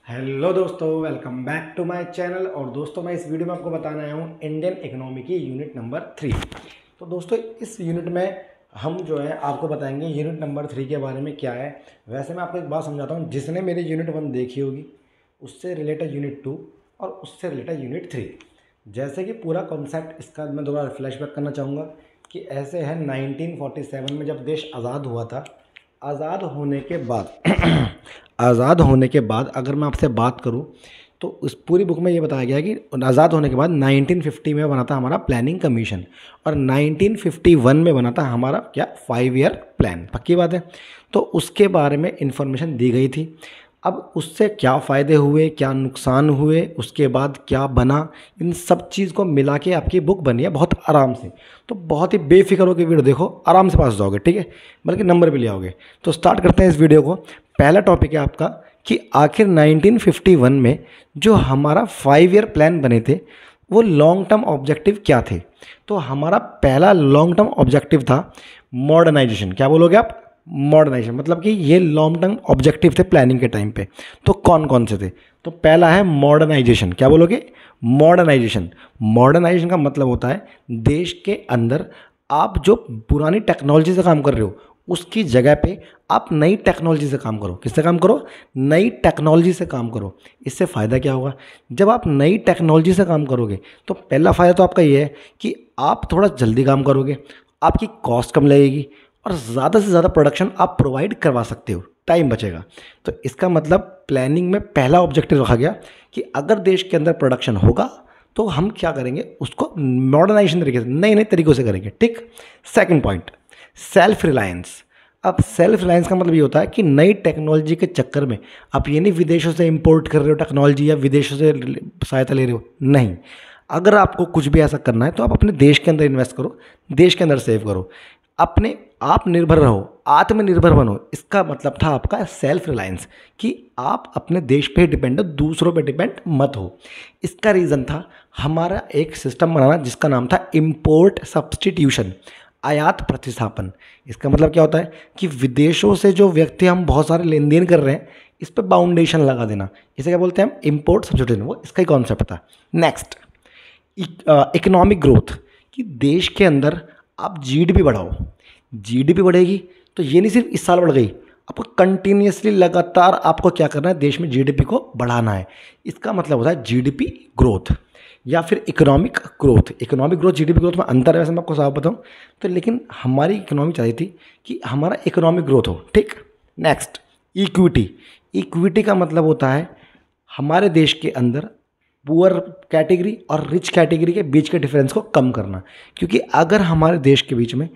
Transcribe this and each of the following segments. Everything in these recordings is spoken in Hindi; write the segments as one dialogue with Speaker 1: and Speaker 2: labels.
Speaker 1: हेलो दोस्तों, welcome back to my channel. और दोस्तों, मैं इस वीडियो में आपको बताने आया हूँ इंडियन इकोनॉमी की यूनिट नंबर 3। तो दोस्तों, इस यूनिट में हम जो है आपको बताएंगे यूनिट नंबर 3 के बारे में क्या है। वैसे मैं आपको एक बात समझाता हूँ, जिसने मेरी यूनिट 1 देखी होगी उससे रिलेटेड यूनिट 2 और उससे रिलेटेड यूनिट 3। जैसे कि पूरा कॉन्सेप्ट इसका मैं दोबारा फ्लैशबैक करना चाहूँगा कि ऐसे है 1947 में जब देश आज़ाद हुआ था। आज़ाद होने के बाद आज़ाद होने के बाद अगर मैं आपसे बात करूं तो उस पूरी बुक में ये बताया गया है कि आज़ाद होने के बाद 1950 में बना था हमारा प्लानिंग कमीशन और 1951 में बना था हमारा क्या 5 ईयर प्लान। पक्की बात है। तो उसके बारे में इंफॉर्मेशन दी गई थी। अब उससे क्या फ़ायदे हुए, क्या नुकसान हुए, उसके बाद क्या बना, इन सब चीज़ को मिला के आपकी बुक बनी है बहुत आराम से। तो बहुत ही बेफिक्र होकर वीडियो देखो, आराम से पास हो जाओगे, ठीक है, बल्कि नंबर भी ले आओगे। तो स्टार्ट करते हैं इस वीडियो को। पहला टॉपिक है आपका कि आखिर 1951 में जो हमारा 5 ईयर प्लान बने थे वो लॉन्ग टर्म ऑब्जेक्टिव क्या थे। तो हमारा पहला लॉन्ग टर्म ऑब्जेक्टिव था मॉडर्नाइजेशन। क्या बोलोगे आप? मॉडर्नाइजेशन। मतलब कि ये लॉन्ग टर्म ऑब्जेक्टिव थे प्लानिंग के टाइम पे। तो कौन कौन से थे? तो पहला है मॉडर्नाइजेशन। क्या बोलोगे? मॉडर्नाइजेशन। मॉडर्नाइजेशन का मतलब होता है देश के अंदर आप जो पुरानी टेक्नोलॉजी से काम कर रहे हो उसकी जगह पे आप नई टेक्नोलॉजी से काम करो। किससे काम करो? नई टेक्नोलॉजी से काम करो। इससे फ़ायदा क्या होगा? जब आप नई टेक्नोलॉजी से काम करोगे तो पहला फ़ायदा तो आपका ये है कि आप थोड़ा जल्दी काम करोगे, आपकी कॉस्ट कम लगेगी और ज़्यादा से ज़्यादा प्रोडक्शन आप प्रोवाइड करवा सकते हो, टाइम बचेगा। तो इसका मतलब प्लानिंग में पहला ऑब्जेक्टिव रखा गया कि अगर देश के अंदर प्रोडक्शन होगा तो हम क्या करेंगे, उसको मॉडर्नाइजेशन तरीके से, नए नए तरीक़ों से करेंगे। ठीक। Second point, self reliance. अब सेल्फ रिलायंस का मतलब ये होता है कि नई टेक्नोलॉजी के चक्कर में आप ये नहीं विदेशों से इंपोर्ट कर रहे हो टेक्नोलॉजी या विदेशों से सहायता ले रहे हो, नहीं। अगर आपको कुछ भी ऐसा करना है तो आप अपने देश के अंदर इन्वेस्ट करो, देश के अंदर सेव करो, अपने आप निर्भर रहो, आत्मनिर्भर बनो। इसका मतलब था आपका सेल्फ रिलायंस, कि आप अपने देश पे डिपेंड हो, दूसरों पे डिपेंड मत हो। इसका रीज़न था हमारा एक सिस्टम बनाना जिसका नाम था इम्पोर्ट सब्सटीट्यूशन, आयात प्रतिस्थापन। इसका मतलब क्या होता है कि विदेशों से जो व्यक्ति हम बहुत सारे लेन देन कर रहे हैं इस पर बाउंडेशन लगा देना। इसे क्या बोलते हैं हम? Import substitution. वो इसका ही कॉन्सेप्ट था। नेक्स्ट, इकोनॉमिक ग्रोथ, कि देश के अंदर आप जीडीपी बढ़ाओ। जीडीपी बढ़ेगी तो ये नहीं सिर्फ इस साल बढ़ गई, आपको कंटिन्यूसली लगातार आपको क्या करना है, देश में जीडीपी को बढ़ाना है। इसका मतलब होता है जीडीपी ग्रोथ या फिर economic growth. Economic growth GDP growth में अंतर है, वैसे मैं आपको साफ बताऊं तो, लेकिन हमारी इकोनॉमी चाहिए थी कि हमारा इकोनॉमिक ग्रोथ हो। ठीक। Next, equity. इक्विटी का मतलब होता है हमारे देश के अंदर पुअर कैटेगरी और रिच कैटेगरी के बीच के डिफरेंस को कम करना। क्योंकि अगर हमारे देश के बीच में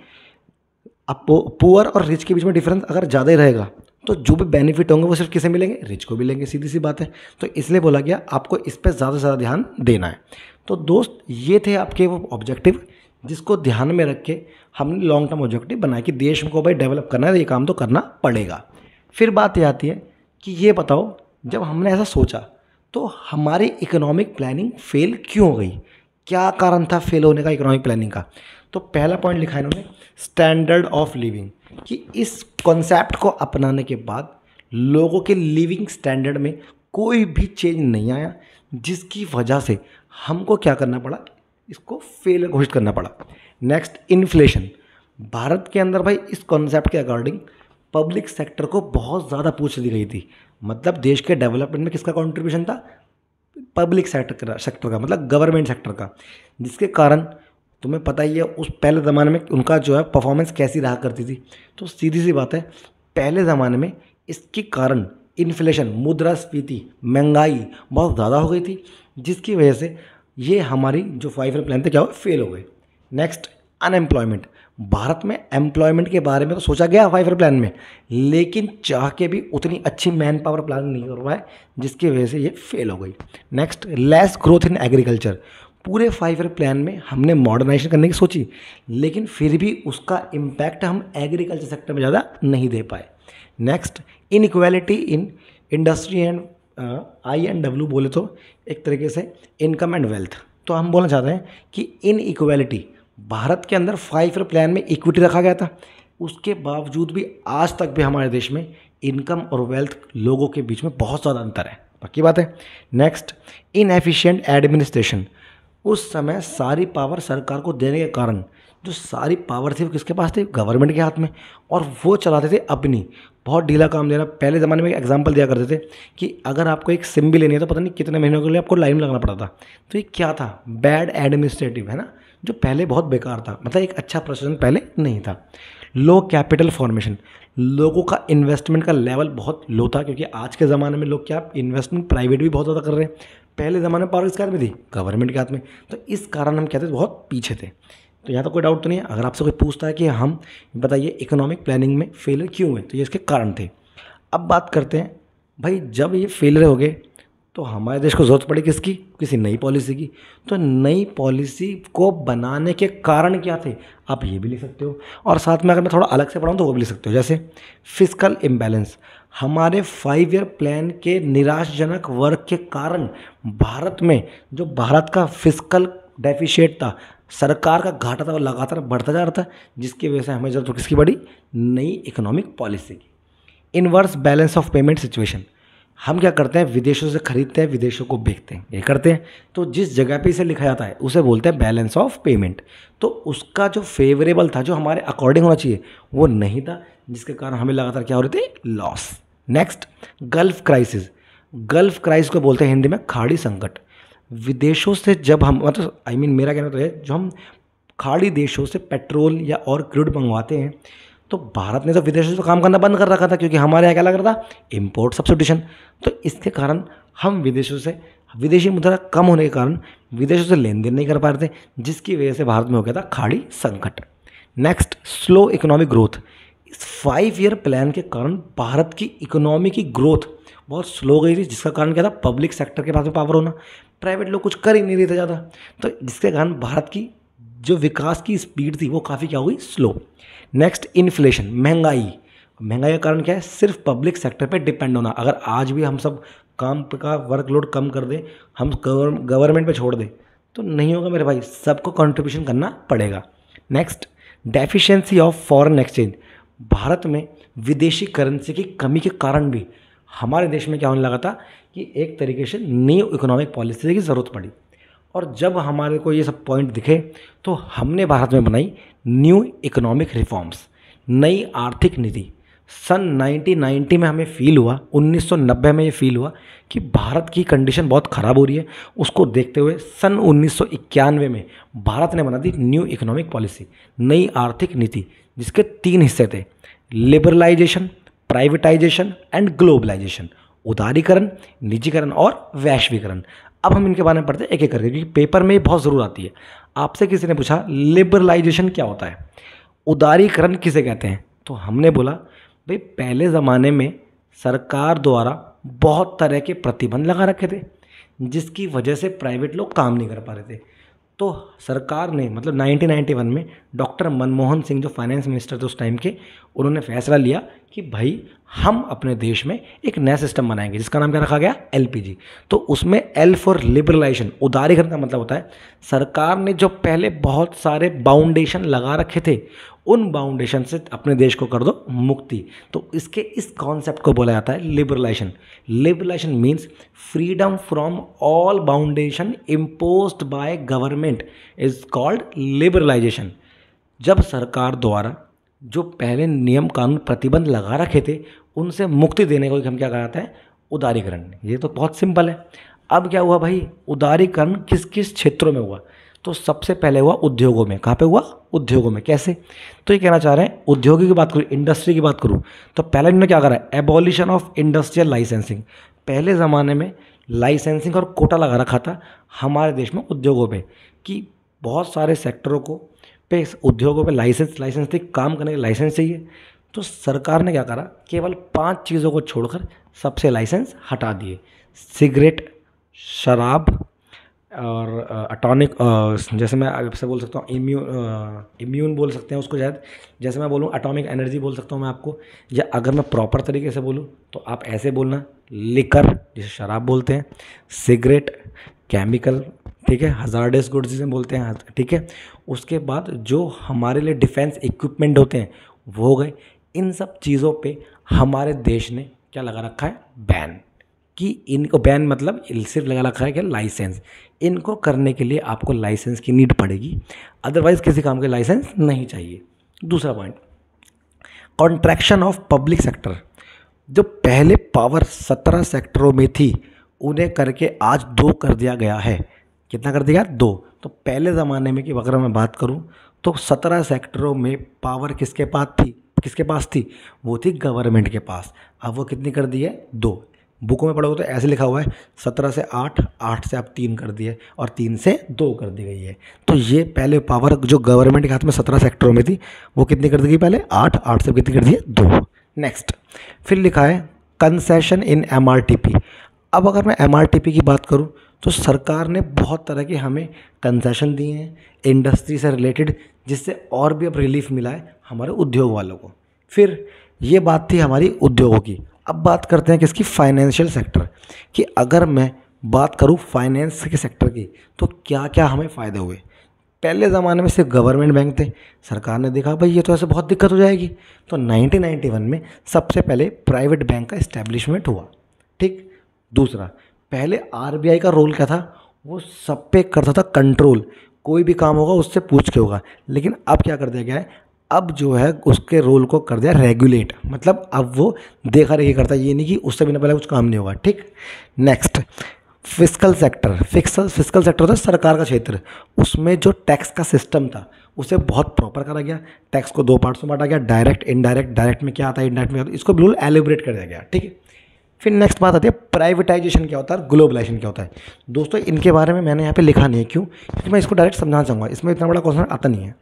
Speaker 1: अब पुअर और रिच के बीच में डिफरेंस अगर ज़्यादा ही रहेगा तो जो भी बेनिफिट होंगे वो सिर्फ किसे मिलेंगे? रिच को मिलेंगे, सीधी सी बात है। तो इसलिए बोला गया आपको इस पर ज़्यादा से ज़्यादा ध्यान देना है। तो दोस्त, ये थे आपके वो ऑब्जेक्टिव जिसको ध्यान में रख के हमने लॉन्ग टर्म ऑब्जेक्टिव बनाया कि देश को भाई डेवलप करना है, ये काम तो करना पड़ेगा। फिर बात ये आती है कि ये बताओ, जब हमने ऐसा सोचा तो हमारी इकोनॉमिक प्लानिंग फेल क्यों हो गई? क्या कारण था फेल होने का इकोनॉमिक प्लानिंग का? तो पहला पॉइंट लिखा है इन्होंने, स्टैंडर्ड ऑफ लिविंग, कि इस कॉन्सेप्ट को अपनाने के बाद लोगों के लिविंग स्टैंडर्ड में कोई भी चेंज नहीं आया, जिसकी वजह से हमको क्या करना पड़ा, इसको फेल घोषित करना पड़ा। Next, inflation. भारत के अंदर भाई इस कॉन्सेप्ट के अकॉर्डिंग पब्लिक सेक्टर को बहुत ज़्यादा पूछ दी गई थी। मतलब देश के डेवलपमेंट में किसका कंट्रीब्यूशन था? पब्लिक सेक्टर का, मतलब गवर्नमेंट सेक्टर का। जिसके कारण तुम्हें पता ही है उस पहले ज़माने में उनका जो है परफॉर्मेंस कैसी रहा करती थी। तो सीधी सी बात है, पहले ज़माने में इसके कारण इन्फ्लेशन, मुद्रास्फीति, महंगाई बहुत ज़्यादा हो गई थी, जिसकी वजह से ये हमारी जो 5 ईयर प्लान थे क्या हुए? फेल हो गए। Next, unemployment. भारत में एम्प्लॉयमेंट के बारे में तो सोचा गया 5 ईयर प्लान में, लेकिन चाह के भी उतनी अच्छी मैन पावर प्लान नहीं कर पाए, जिसकी वजह से ये फेल हो गई। Next, less growth in agriculture. पूरे 5 ईयर प्लान में हमने मॉडर्नाइजेशन करने की सोची, लेकिन फिर भी उसका इम्पैक्ट हम एग्रीकल्चर सेक्टर में ज़्यादा नहीं दे पाए। Next, inequality in industry and INW बोले तो एक तरीके से इनकम एंड वेल्थ। तो हम बोलना चाहते हैं कि इनइक्वालिटी, भारत के अंदर 5 ईयर प्लान में इक्विटी रखा गया था, उसके बावजूद भी आज तक भी हमारे देश में इनकम और वेल्थ लोगों के बीच में बहुत ज़्यादा अंतर है। पक्की बात है। Next, inefficient administration. उस समय सारी पावर सरकार को देने के कारण जो सारी पावर थी वो किसके पास थी? गवर्नमेंट के हाथ में, और वो चलाते थे अपनी, बहुत ढीला काम देना। पहले ज़माने में एक एग्जांपल दिया करते थे कि अगर आपको एक सिम भी लेनी है तो पता नहीं कितने महीनों के लिए आपको लाइन में लगना पड़ता था। तो ये क्या था? बैड एडमिनिस्ट्रेटिव, है ना, जो पहले बहुत बेकार था, मतलब एक अच्छा प्रशासन पहले नहीं था। लो कैपिटल फॉर्मेशन, लोगों का इन्वेस्टमेंट का लेवल बहुत लो था, क्योंकि आज के ज़माने में लोग क्या इन्वेस्टमेंट प्राइवेट भी बहुत ज़्यादा कर रहे हैं। पहले ज़माने में पावर किसके हाथ में थी? गवर्नमेंट के हाथ में। तो इस कारण हम कहते थे बहुत पीछे थे। तो यहाँ तो कोई डाउट तो नहीं है। अगर आपसे कोई पूछता है कि हम बताइए इकोनॉमिक प्लानिंग में फेलियर क्यों हुए, तो ये इसके कारण थे। अब बात करते हैं भाई, जब ये फेलियर हो गए तो हमारे देश को ज़रूरत पड़ी किसकी? किसी नई पॉलिसी की। तो नई पॉलिसी को बनाने के कारण क्या थे, आप ये भी लिख सकते हो। और साथ में अगर मैं थोड़ा अलग से पढ़ाऊँ तो वो भी लिख सकते हो। जैसे फिस्कल इम्बैलेंस, हमारे 5 ईयर प्लान के निराशाजनक वर्क के कारण भारत में जो भारत का फिस्कल डेफिशिएट था, सरकार का घाटा था, वो लगातार बढ़ता जा रहा था, जिसकी वजह से हमें जरूरत किसकी पड़ी? नई इकोनॉमिक पॉलिसी की। Inverse balance of payment situation, हम क्या करते हैं? विदेशों से खरीदते हैं, विदेशों को बेचते हैं, ये करते हैं। तो जिस जगह पे इसे लिखा जाता है उसे बोलते हैं बैलेंस ऑफ पेमेंट। तो उसका जो फेवरेबल था, जो हमारे अकॉर्डिंग होना चाहिए, वो नहीं था, जिसके कारण हमें लगातार क्या हो रहे थे? Loss. Next, gulf crisis. Gulf crisis को बोलते हैं हिंदी में खाड़ी संकट। विदेशों से जब हम, मतलब मेरा कहना तो है, जो हम खाड़ी देशों से पेट्रोल या और क्रूड मंगवाते हैं, तो भारत ने तो विदेशों से काम करना बंद कर रखा था, क्योंकि हमारे यहाँ क्या लग रहा था? Import substitution. तो इसके कारण हम विदेशों से, विदेशी मुद्रा कम होने के कारण विदेशों से लेन देन नहीं कर पा रहे थे, जिसकी वजह से भारत में हो गया था खाड़ी संकट। Next, slow economic growth. इस 5 ईयर प्लान के कारण भारत की इकोनॉमी की ग्रोथ बहुत स्लो गई थी, जिसका कारण क्या था? पब्लिक सेक्टर के पास में पावर होना, प्राइवेट लोग कुछ कर ही नहीं रहे थे ज़्यादा। तो जिसके कारण भारत की जो विकास की स्पीड थी वो काफ़ी क्या हुई? स्लो। नेक्स्ट, इन्फ्लेशन, महंगाई। महंगाई का कारण क्या है? सिर्फ पब्लिक सेक्टर पे डिपेंड होना। अगर आज भी हम सब काम का वर्कलोड कम कर दें, हम गवर्नमेंट पे छोड़ दें, तो नहीं होगा मेरे भाई, सबको कंट्रीब्यूशन करना पड़ेगा। Next, deficiency of foreign exchange. Bharat में विदेशी करेंसी की कमी के कारण भी हमारे देश में क्या होने लगा था कि एक तरीके से न्यू इकोनॉमिक पॉलिसी की ज़रूरत पड़ी। और जब हमारे को ये सब पॉइंट दिखे तो हमने भारत में बनाई न्यू इकोनॉमिक रिफॉर्म्स, नई आर्थिक नीति। सन 1990 में हमें फील हुआ, 1990 में ये फील हुआ कि भारत की कंडीशन बहुत ख़राब हो रही है। उसको देखते हुए सन 1991 में भारत ने बना दी न्यू इकोनॉमिक पॉलिसी, नई आर्थिक नीति, जिसके 3 हिस्से थे: लिबरलाइजेशन, प्राइवेटाइजेशन एंड ग्लोबलाइजेशन। उदारीकरण, निजीकरण और वैश्वीकरण। अब हम इनके बारे में पढ़ते हैं एक एक करके, क्योंकि पेपर में बहुत ज़रूर आती है। आपसे किसी ने पूछा लिबरलाइजेशन क्या होता है, उदारीकरण किसे कहते हैं, तो हमने बोला भाई पहले ज़माने में सरकार द्वारा बहुत तरह के प्रतिबंध लगा रखे थे, जिसकी वजह से प्राइवेट लोग काम नहीं कर पा रहे थे। तो सरकार ने, मतलब 1991 में डॉक्टर मनमोहन सिंह जो फाइनेंस मिनिस्टर थे उस टाइम के, उन्होंने फैसला लिया कि भाई हम अपने देश में एक नया सिस्टम बनाएंगे, जिसका नाम क्या रखा गया? एलपीजी। तो उसमें एल फॉर लिबरलाइजेशन, उदारीकरण का मतलब होता है सरकार ने जो पहले बहुत सारे बाउंडेशन लगा रखे थे, उन बाउंडेशन से अपने देश को कर दो मुक्ति। तो इसके इस कॉन्सेप्ट को बोला जाता है liberalisation. Liberalisation means freedom from all boundation imposed by government is called liberalisation. जब सरकार द्वारा जो पहले नियम कानून प्रतिबंध लगा रखे थे, उनसे मुक्ति देने को हम क्या कहते हैं? उदारीकरण। ये तो बहुत सिंपल है। अब क्या हुआ भाई? उदारीकरण किस किस क्षेत्रों में हुआ? तो सबसे पहले हुआ उद्योगों में। कहाँ पे हुआ? उद्योगों में। कैसे? तो ये कहना चाह रहे हैं, उद्योगों की बात करूँ, इंडस्ट्री की बात करूँ, तो पहले इन्होंने क्या करा है? Abolition of industrial licensing. पहले ज़माने में लाइसेंसिंग और कोटा लगा रखा था हमारे देश में उद्योगों पे, कि बहुत सारे सेक्टरों को पे, उद्योगों पे लाइसेंस थी, काम करने के लाइसेंस चाहिए। तो सरकार ने क्या करा? केवल 5 चीज़ों को छोड़कर सबसे लाइसेंस हटा दिए। सिगरेट, शराब और अटॉनिक, जैसे मैं आपसे बोल सकता हूँ इम्यून बोल सकते हैं उसको शायद, जैसे मैं बोलूँ एटॉमिक एनर्जी बोल सकता हूँ मैं आपको, या अगर मैं प्रॉपर तरीके से बोलूँ तो आप ऐसे बोलना, लिकर जिसे शराब बोलते हैं, सिगरेट, केमिकल, ठीक है, हजार्डस गुड्स जिसे बोलते हैं, ठीक है। उसके बाद जो हमारे लिए डिफेंस इक्विपमेंट होते हैं वो हो गए। इन सब चीज़ों पे हमारे देश ने क्या लगा रखा है? बैन, कि इनको बैन मतलब सिर्फ लगा रखा है कि लाइसेंस, इनको करने के लिए आपको लाइसेंस की नीड पड़ेगी, अदरवाइज किसी काम के लाइसेंस नहीं चाहिए। दूसरा point, contraction of public sector. जो पहले पावर 17 सेक्टरों में थी उन्हें करके आज 2 कर दिया गया है। कितना कर दिया? 2। तो पहले ज़माने में कि अगर मैं बात करूं तो 17 सेक्टरों में पावर किसके पास थी? वो थी गवर्नमेंट के पास। अब वो कितनी कर दी है? 2। बुकों में पढ़ोगे तो ऐसे लिखा हुआ है 17 से 8, 8 से अब 3 कर दिए और 3 से 2 कर दी गई है। तो ये पहले पावर जो गवर्नमेंट के हाथ में 17 सेक्टरों में थी वो कितनी कर दी गई? पहले 8, 8 से कितनी कर दी है? 2। नेक्स्ट फिर लिखा है कंसेशन इन MRTP। अब अगर मैं MRTP की बात करूं तो सरकार ने बहुत तरह के हमें कंसेशन दिए हैं इंडस्ट्री से रिलेटेड, जिससे और भी अब रिलीफ मिला है हमारे उद्योग वालों को। फिर ये बात थी हमारी उद्योगों की। अब बात करते हैं किसकी? फाइनेंशियल सेक्टर कि अगर मैं बात करूं फाइनेंस के सेक्टर की तो क्या क्या हमें फ़ायदे हुए। पहले ज़माने में सिर्फ गवर्नमेंट बैंक थे, सरकार ने देखा भाई ये तो ऐसे बहुत दिक्कत हो जाएगी, तो 1991 में सबसे पहले प्राइवेट बैंक का इस्टेब्लिशमेंट हुआ। ठीक। दूसरा, पहले RBI का रोल क्या था? वो सब पे करता था कंट्रोल, कोई भी काम होगा उससे पूछ के होगा। लेकिन अब क्या कर दिया गया है? अब जो है उसके रोल को कर दिया रेगुलेट, मतलब अब वो देखा रेखी करता है, ये नहीं कि उससे बिना पहले कुछ काम नहीं होगा। ठीक। Next, fiscal sector. Fiscal sector था सरकार का क्षेत्र, उसमें जो टैक्स का सिस्टम था उसे बहुत प्रॉपर करा गया। टैक्स को 2 पार्ट्स में बांटा गया, डायरेक्ट इनडायरेक्ट। डायरेक्ट में क्या आता है, इनडायरेक्ट में क्या आता है, इसको बिल्कुल एलिब्रेट कर दिया गया। ठीक है। फिर नेक्स्ट बात आती है प्राइवेटाइजेशन क्या होता है, ग्लोबलाइजेशन क्या होता है। दोस्तों इनके बारे में मैंने यहाँ पे लिखा नहीं है, क्यों? क्योंकि मैं इसको डायरेक्ट समझाना चाहूँगा, इसमें इतना बड़ा क्वेश्चन आता नहीं है।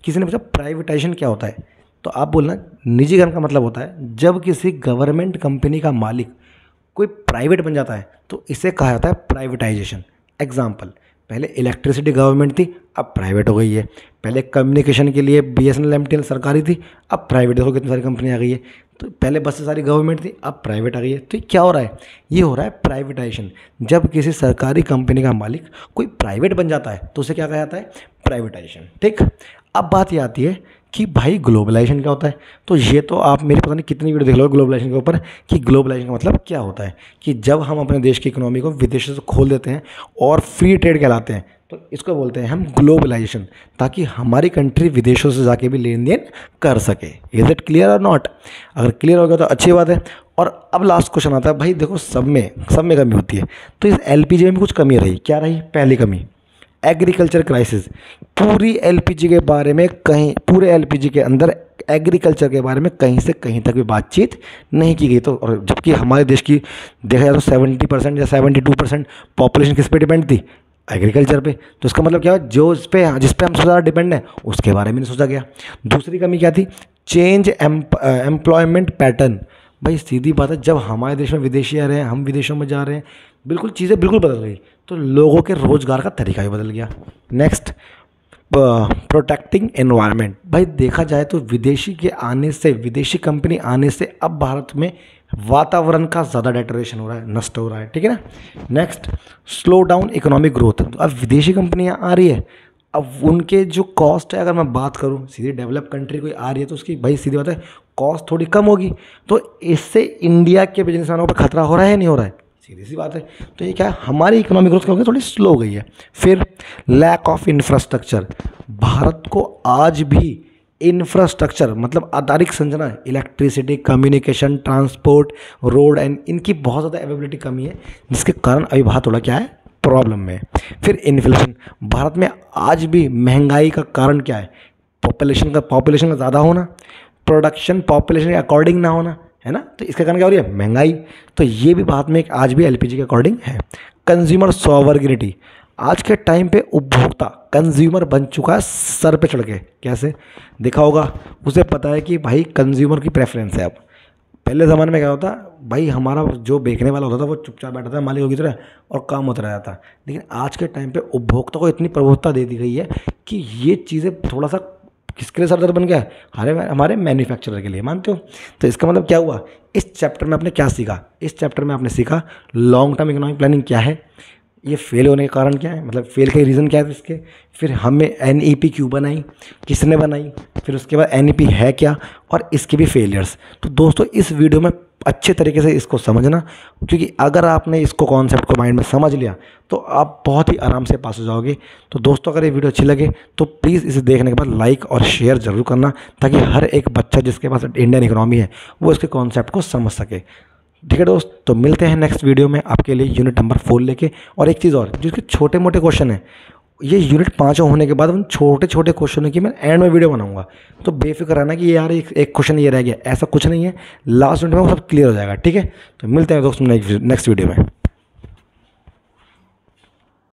Speaker 1: किसी ने पूछा प्राइवेटाइजेशन क्या होता है, तो आप बोलना निजीकरण का मतलब होता है जब किसी गवर्नमेंट कंपनी का मालिक कोई प्राइवेट बन जाता है तो इसे कहा जाता है प्राइवेटाइजेशन। एग्जाम्पल, पहले इलेक्ट्रिसिटी गवर्नमेंट थी, अब प्राइवेट हो गई है। पहले कम्युनिकेशन के लिए BSNL MTNL सरकारी थी, अब प्राइवेट। देखो कितनी सारी कंपनी आ गई है। तो पहले बस सारी गवर्नमेंट थी, अब प्राइवेट आ गई है। तो ये क्या हो रहा है? ये हो रहा है प्राइवेटाइजेशन। जब किसी सरकारी कंपनी का मालिक कोई प्राइवेट बन जाता है तो उसे क्या कहा जाता है? प्राइवेटाइजेशन। ठीक। अब बात ये आती है कि भाई ग्लोबलाइजेशन क्या होता है। तो ये तो आप मेरी पता नहीं कितनी वीडियो देख लो ग्लोबलाइजेशन के ऊपर कि ग्लोबलाइजेशन का मतलब क्या होता है, कि जब हम अपने देश की इकोनॉमी को विदेशों से खोल देते हैं और फ्री ट्रेड कहलाते हैं तो इसको बोलते हैं हम ग्लोबलाइजेशन, ताकि हमारी कंट्री विदेशों से जाके भी लेन देन कर सके। इज इट क्लियर और नॉट? अगर क्लियर हो गया तो अच्छी बात है। और अब लास्ट क्वेश्चन आता है, भाई देखो सब में कमी होती है, तो इस LPG में भी कुछ कमी रही। क्या रही? पहली कमी एग्रीकल्चर क्राइसिस। पूरी LPG के बारे में कहीं, पूरे LPG के अंदर एग्रीकल्चर के बारे में कहीं से कहीं तक भी बातचीत नहीं की गई। तो और जबकि हमारे देश की देखा जाए तो 70% या 72% पॉपुलेशन किस पे डिपेंड थी? एग्रीकल्चर पे। तो इसका मतलब क्या है? जिस पे हम सबसे ज़्यादा डिपेंड है उसके बारे में नहीं सोचा गया। दूसरी कमी क्या थी? Change employment pattern. भाई सीधी बात है, जब हमारे देश में विदेशी आ रहे हैं, हम विदेशों में जा रहे हैं, बिल्कुल चीज़ें बिल्कुल बदल गई, तो लोगों के रोज़गार का तरीका भी बदल गया। Next, protecting environment. भाई देखा जाए तो विदेशी कंपनी आने से अब भारत में वातावरण का ज़्यादा डेटरेशन हो रहा है, नष्ट हो रहा है। ठीक है ना। Next, slow down economic growth. अब विदेशी कंपनियां आ रही है, अब उनके जो कॉस्ट है, अगर मैं बात करूं सीधी डेवलप कंट्री कोई आ रही है तो उसकी भाई सीधी बात है कॉस्ट थोड़ी कम होगी, तो इससे इंडिया के बिजनेसमैनों पर खतरा हो रहा है या नहीं हो रहा है? सीधी सी बात है। तो ये क्या है? हमारी इकोनॉमिक ग्रोथ क्या होगी? थोड़ी स्लो हो गई है। फिर लैक ऑफ इंफ्रास्ट्रक्चर। भारत को आज भी इंफ्रास्ट्रक्चर मतलब आधारिक संरचना, electricity, communication, transport, road and इनकी बहुत ज़्यादा अवेलेबिलिटी कमी है, जिसके कारण अभी भारत थोड़ा क्या है? प्रॉब्लम में। फिर इन्फ्लेशन। भारत में आज भी महंगाई का कारण क्या है? पॉपुलेशन का ज़्यादा होना, प्रोडक्शन पॉपुलेशन के अकॉर्डिंग ना होना, है ना। तो इसके कारण क्या हो रही है? महंगाई। तो ये भी भारत में एक आज भी LPG के अकॉर्डिंग है। Consumer sovereignty. आज के टाइम पे उपभोक्ता कंज्यूमर बन चुका है सर पे चढ़ के। कैसे? देखा होगा, उसे पता है कि भाई कंज्यूमर की प्रेफरेंस है। अब पहले ज़माने में क्या होता, भाई हमारा जो बेचने वाला होता था वो चुपचाप बैठा था मालिक की तरह और काम होता रहता था। लेकिन आज के टाइम पे उपभोक्ता को इतनी प्रभुत्ता दे दी गई है कि ये चीज़ें थोड़ा सा किसके लिए सरदर्द बन गया है? हमारे मैन्युफैक्चरर के लिए। मानते हो? तो इसका मतलब क्या हुआ? इस चैप्टर में आपने क्या सीखा? इस चैप्टर में आपने सीखा लॉन्ग टर्म इकोनॉमिक प्लानिंग क्या है, ये फेल होने के कारण क्या है, मतलब फेल के रीज़न क्या है इसके। फिर हमें NEP क्यों बनाई, किसने बनाई, फिर उसके बाद NEP है क्या और इसके भी फेलियर्स। तो दोस्तों इस वीडियो में अच्छे तरीके से इसको समझना, क्योंकि अगर आपने इसको कॉन्सेप्ट को माइंड में समझ लिया तो आप बहुत ही आराम से पास हो जाओगे। तो दोस्तों अगर ये वीडियो अच्छी लगे तो प्लीज़ इसे देखने के बाद लाइक और शेयर ज़रूर करना, ताकि हर एक बच्चा जिसके पास इंडियन इकोनॉमी है वो इसके कॉन्सेप्ट को समझ सके। ठीक है दोस्त, तो मिलते हैं नेक्स्ट वीडियो में आपके लिए यूनिट नंबर 4 लेके। और एक चीज़ और, जिसके छोटे मोटे क्वेश्चन हैं, ये यूनिट 5 होने के बाद उन छोटे छोटे क्वेश्चनों की मैं एंड में वीडियो बनाऊंगा। तो बेफिक्र रहना कि यार एक क्वेश्चन ये रह गया, ऐसा कुछ नहीं है। लास्ट यूनिट में वो सब क्लियर हो जाएगा। ठीक है, तो मिलते हैं दोस्तों नेक्स्ट वीडियो में।